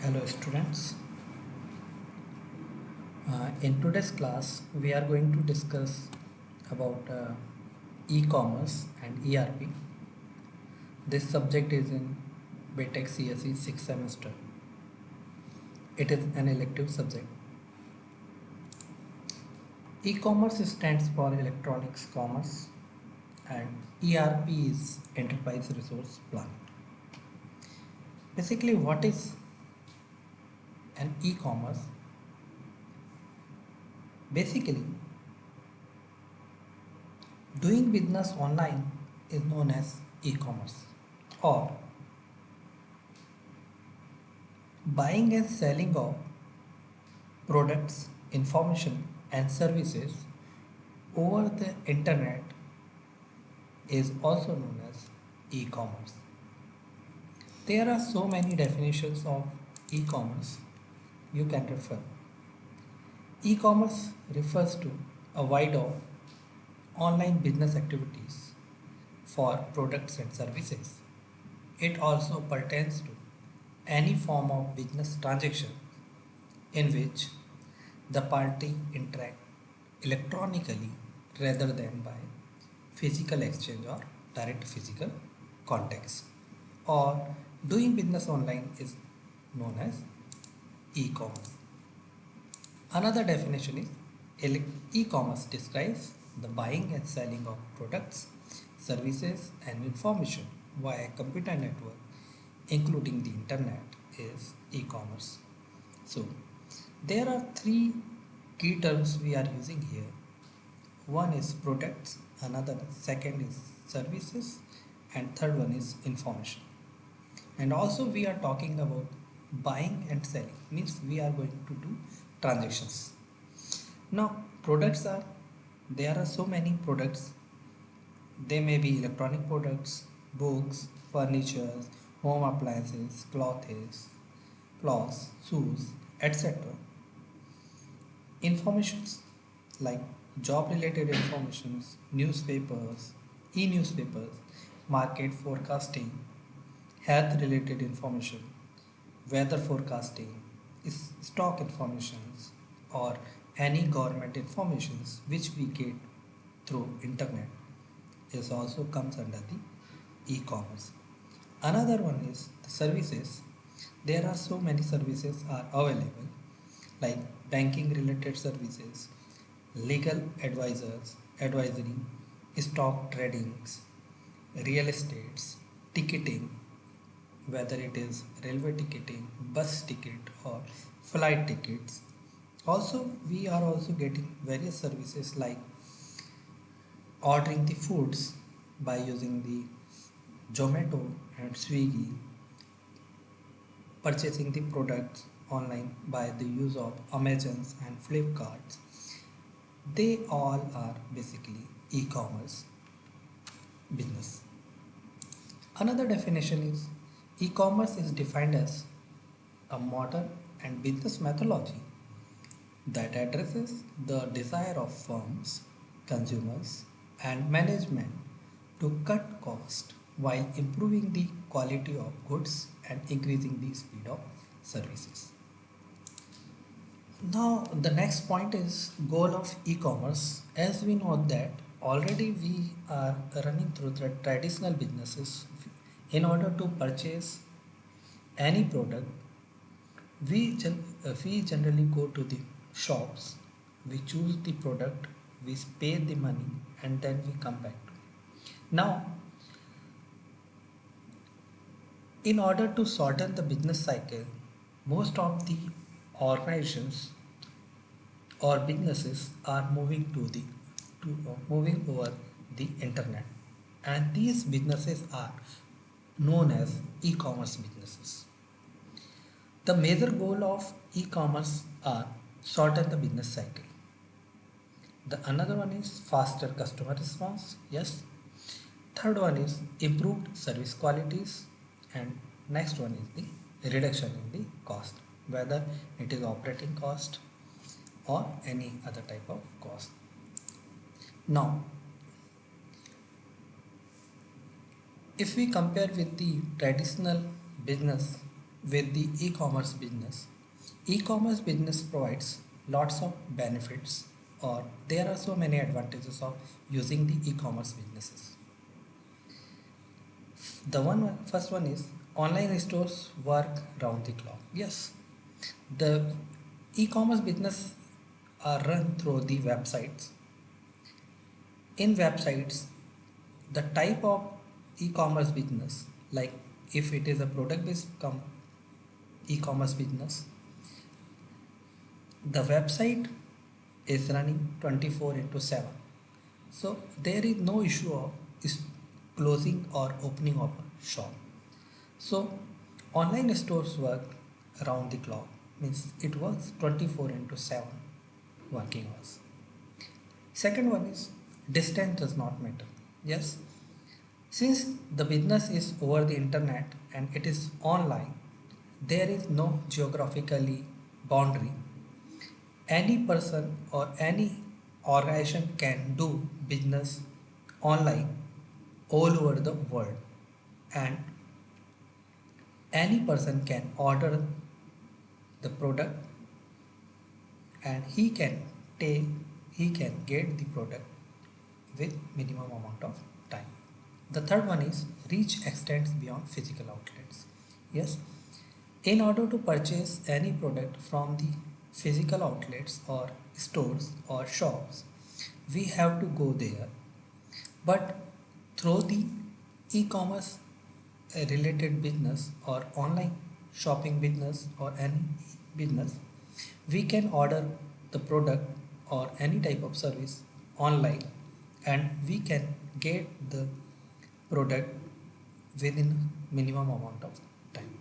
Hello students. In today's class we are going to discuss about e-commerce and ERP. This subject is in BTech CSE 6th semester. It is an elective subject. E-commerce stands for electronics commerce and ERP is enterprise resource planning. Basically what is an e-commerce? Basically doing business online is known as e-commerce, or buying and selling of products, information and services over the internet is also known as e-commerce. There are so many definitions of e-commerce you can refer. E-commerce refers to a wide of online business activities for products and services. It also pertains to any form of business transaction in which the party interact electronically rather than by physical exchange or direct physical contacts. Or doing business online is known as e-commerce. Another definition is e-commerce describes the buying and selling of products, services and information via computer network including the internet is e-commerce. So there are three key terms we are using here. One is products, another second is services, and third one is information. And also we are talking about buying and selling, means we are going to do transactions. Now products are, there are so many products. They may be electronic products, books, furniture, home appliances, clothes, shoes, etc. Informations like job related informations, newspapers, e-newspapers, market forecasting, health related information, weather forecasting, stock informations, or any government informations which we get through internet is also comes under the e-commerce. Another one is the services. There are so many services are available like banking related services, legal advisory, stock tradings, real estates, ticketing, whether it is railway ticketing, bus ticket or flight tickets. Also, we are also getting various services like ordering the foods by using the Zomato and Swiggy, purchasing the products online by the use of Amazons and Flipkarts. They all are basically e-commerce business. Another definition is e-commerce is defined as a modern and business methodology that addresses the desire of firms, consumers, and management to cut cost while improving the quality of goods and increasing the speed of services. Now, the next point is goal of e-commerce. As we know that already we are running through the traditional businesses. In order to purchase any product, we generally go to the shops, we choose the product, we pay the money, and then we come back. Now, in order to shorten the business cycle, most of the organizations or businesses are moving over the internet, and these businesses are known as e-commerce businesses. The major goal of e-commerce are shorten the business cycle. The another one is faster customer response. Yes. Third one is improved service qualities, and next one is the reduction in the cost, whether it is operating cost or any other type of cost. Now, if we compare with the traditional business, with the e-commerce business. E-commerce business provides lots of benefits, or there are so many advantages of using the e-commerce businesses. The first one is online stores work round the clock. Yes, the e-commerce business are run through the websites. In websites, the type of e-commerce business, like if it is a product based e-commerce business, the website is running 24 into 7, so there is no issue of is closing or opening of a shop. So online stores work around the clock, means it works 24 into 7 working hours. Second one is distance does not matter. Yes, since the business is over the internet and it is online, there is no geographically boundary. Any person or any organization can do business online all over the world, and any person can order the product and take he can get the product with minimum amount of time. The third one is reach extends beyond physical outlets. Yes, in order to purchase any product from the physical outlets or stores or shops, we have to go there. But through the e-commerce related business or online shopping business or any business, we can order the product or any type of service online, and we can get the product within minimum amount of time.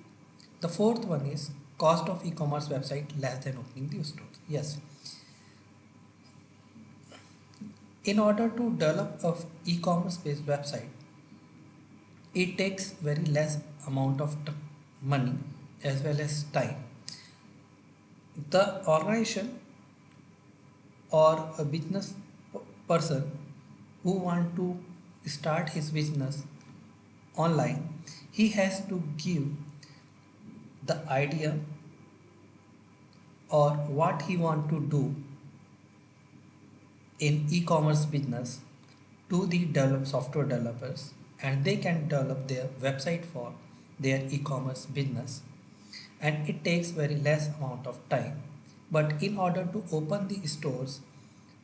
The fourth one is cost of e-commerce website less than opening the store. Yes, in order to develop a e-commerce based website, it takes very less amount of money as well as time. The organization or a business person who want to start his business online, he has to give the idea or what he want to do in e-commerce business to the software developers, and they can develop their website for their e-commerce business, and it takes very less amount of time. But in order to open the stores,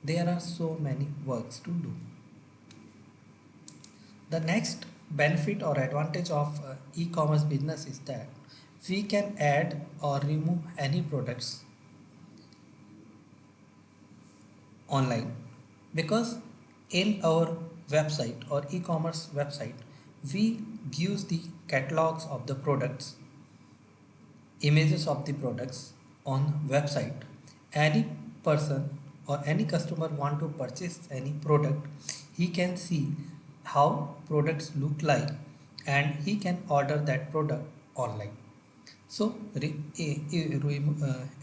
there are so many works to do. The next benefit or advantage of e-commerce business is that we can add or remove any products online, because in our website or e-commerce website we gives the catalogs of the products, images of the products on website. Any person or any customer want to purchase any product, he can see how products look like and he can order that product online. So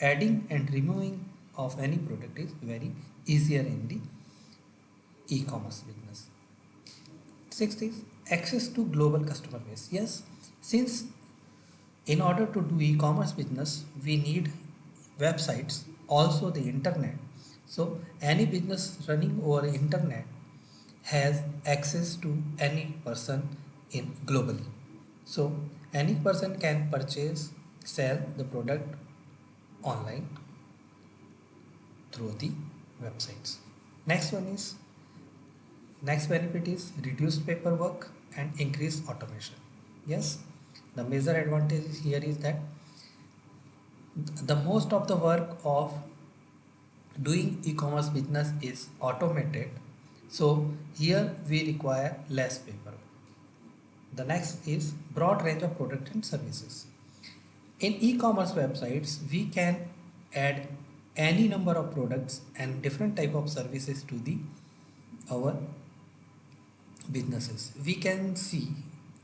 adding and removing of any product is very easier in the e-commerce business. Sixth is access to global customer base. Yes, since in order to do e-commerce business, we need websites, also the internet. So any business running over internet has access to any person in globally. So any person can purchase, sell the product online through the websites. Next one is Next benefit is reduced paperwork and increased automation. Yes, the major advantage here is that the most of the work of doing e-commerce business is automated. So here we require less paperwork. The next is broad range of products and services. In e-commerce websites, we can add any number of products and different type of services to the our businesses. We can see,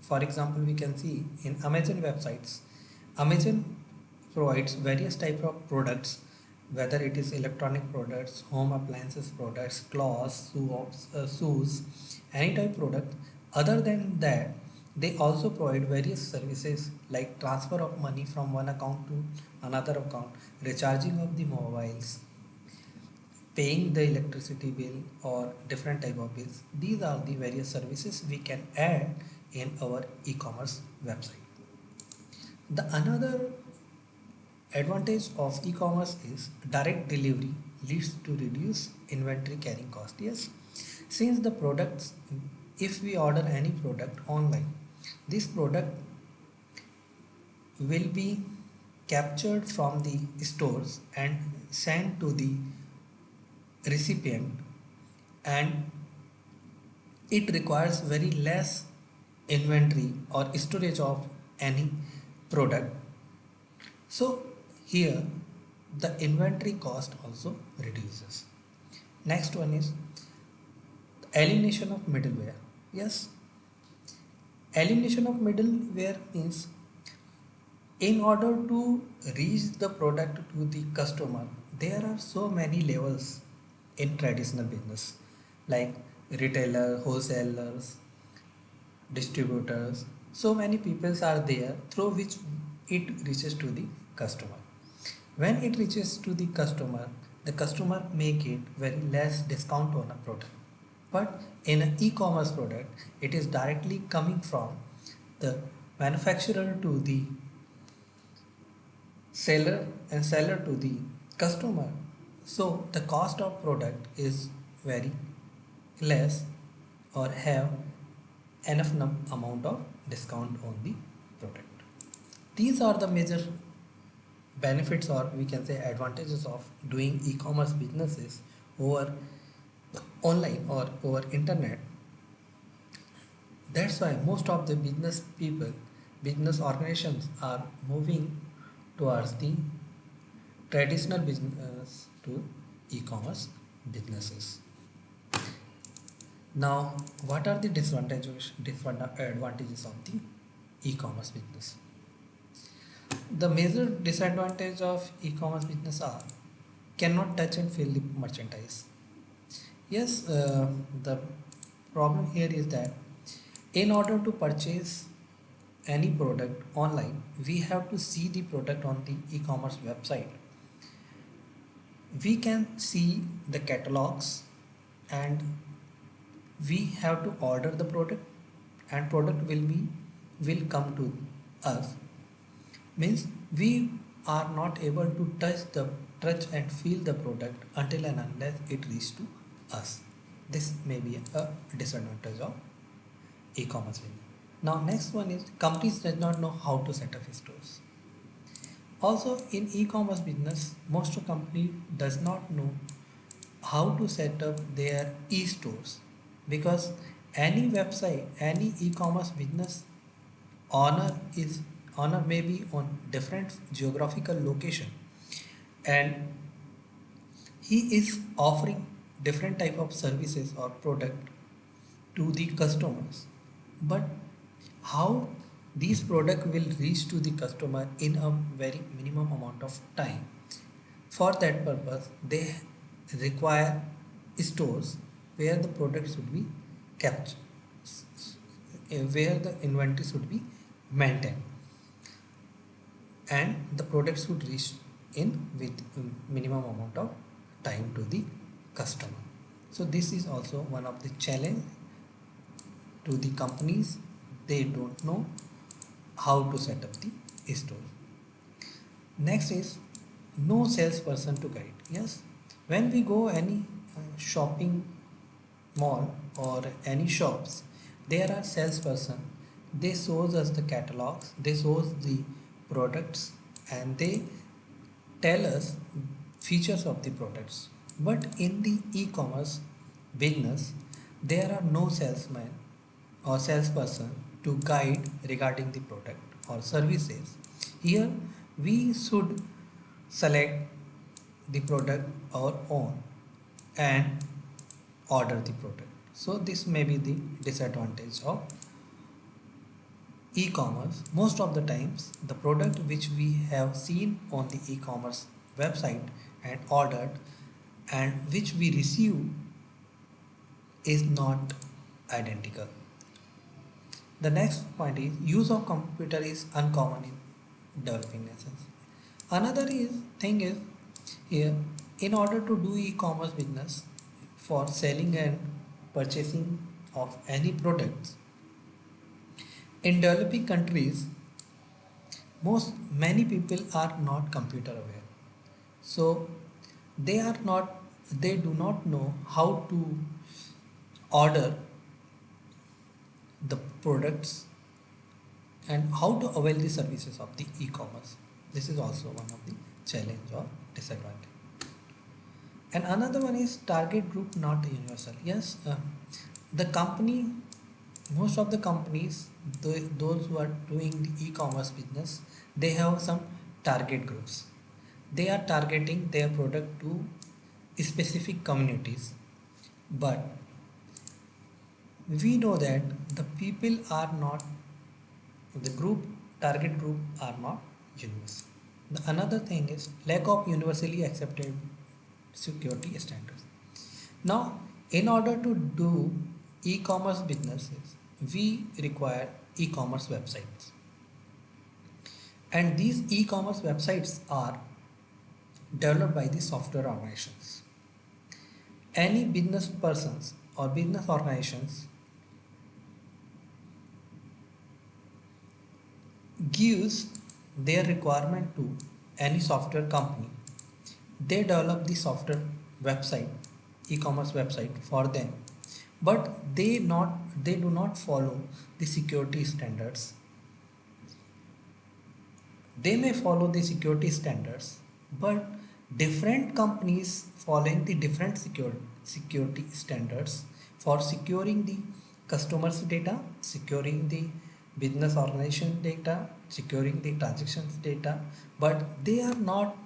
for example, we can see in Amazon websites, Amazon provides various type of products, whether it is electronic products, home appliances products, clothes, shoes, any type product. Other than that, They also provide various services like transfer of money from one account to another account, recharging of the mobiles, paying the electricity bill or different type of bills. These are the various services we can add in our e-commerce website. The another advantage of e-commerce is direct delivery leads to reduce inventory carrying cost. Yes, since the products, if we order any product online, this product will be captured from the stores and sent to the recipient, and it requires very less inventory or storage of any product. So here the inventory cost also reduces. Next one is elimination of middleware. Yes, elimination of middleware means in order to reach the product to the customer, there are so many levels in traditional business like retailer, wholesalers, distributors. So many peoples are there through which it reaches to the customer. When it reaches to the customer may get very less discount on a product. But in an e-commerce product, it is directly coming from the manufacturer to the seller and seller to the customer. So the cost of product is very less or have enough amount of discount on the product. These are the major benefits, or we can say advantages, of doing e-commerce businesses over online or over internet. That's why most of the business people, business organizations are moving towards the traditional business to e-commerce businesses. Now, what are the disadvantages of the e-commerce business? The major disadvantage of e-commerce business are cannot touch and feel the merchandise. Yes, the problem here is that in order to purchase any product online, we have to see the product on the e-commerce website. We can see the catalogs, and we have to order the product, and product will come to us. Means we are not able to touch and feel the product until and unless it reaches to us. This may be a disadvantage of e-commerce business. Now next one is companies does not know how to set up stores. Also in e-commerce business, most of company does not know how to set up their e-stores, because any website, any e-commerce business owner is owner may be on different geographical location, and he is offering different type of services or product to the customers. But how these product will reach to the customer in a very minimum amount of time? For that purpose, they require stores where the product should be kept, where the inventory should be maintained, and the product should reach in with minimum amount of time to the customer. So this is also one of the challenge to the companies. They don't know how to set up the store. Next is no salesperson to guide. Yes, when we go any shopping mall or any shops, there are salesperson. They shows us the catalogs, they shows the products, and they tell us features of the products. But in the e-commerce business, there are no salesman or salesperson to guide regarding the product or services. Here we should select the product our own and order the product. So this may be the disadvantage of e-commerce. Most of the times the product which we have seen on the e-commerce website and ordered and which we receive is not identical, The next point is use of computer is uncommon in developing nations. Another thing is here, in order to do e-commerce business for selling and purchasing of any products in developing countries, many people are not computer aware. So they do not know how to order the products and how to avail the services of the e-commerce. This is also one of the challenge or disadvantage. And another one is target group not universal. Yes, the company, most of the companies, those who are doing the e-commerce business, they have some target groups. They are targeting their product to specific communities, but we know that the people are not, the group, target group are not universal. The another thing is lack of universally accepted security standards. Now, in order to do e-commerce businesses, we require e-commerce websites. And these e-commerce websites are developed by the software organizations. Any business persons or business organizations gives their requirement to any software company. They develop the software website, e-commerce website for them, but they do not follow the security standards. They may follow the security standards, but different companies following the different security standards for securing the customers data, securing the business organization data, securing the transactions data, but they are not,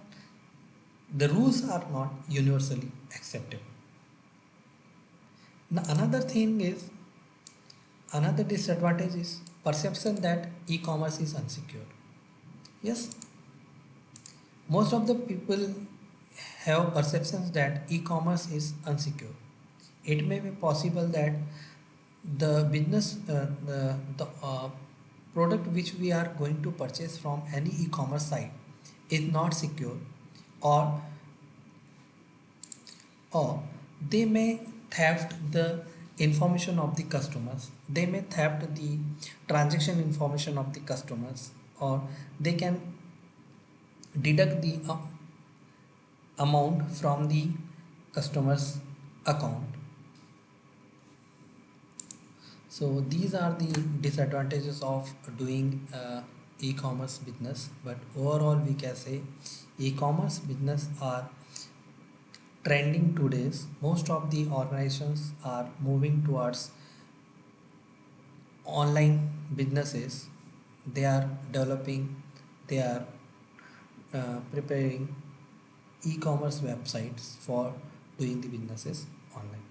the rules are not universally acceptable. Now, another disadvantage is perception that e-commerce is unsecure. Yes, most of the people have perceptions that e-commerce is unsecure. It may be possible that the business, the product which we are going to purchase from any e-commerce site is not secure, or or they may theft the information of the customers, they may theft the transaction information of the customers, or they can deduct the amount from the customer's account. So these are the disadvantages of doing e-commerce business, but overall we can say e-commerce business are trending today. Most of the organizations are moving towards online businesses. They are developing, they are preparing e-commerce websites for doing the businesses online.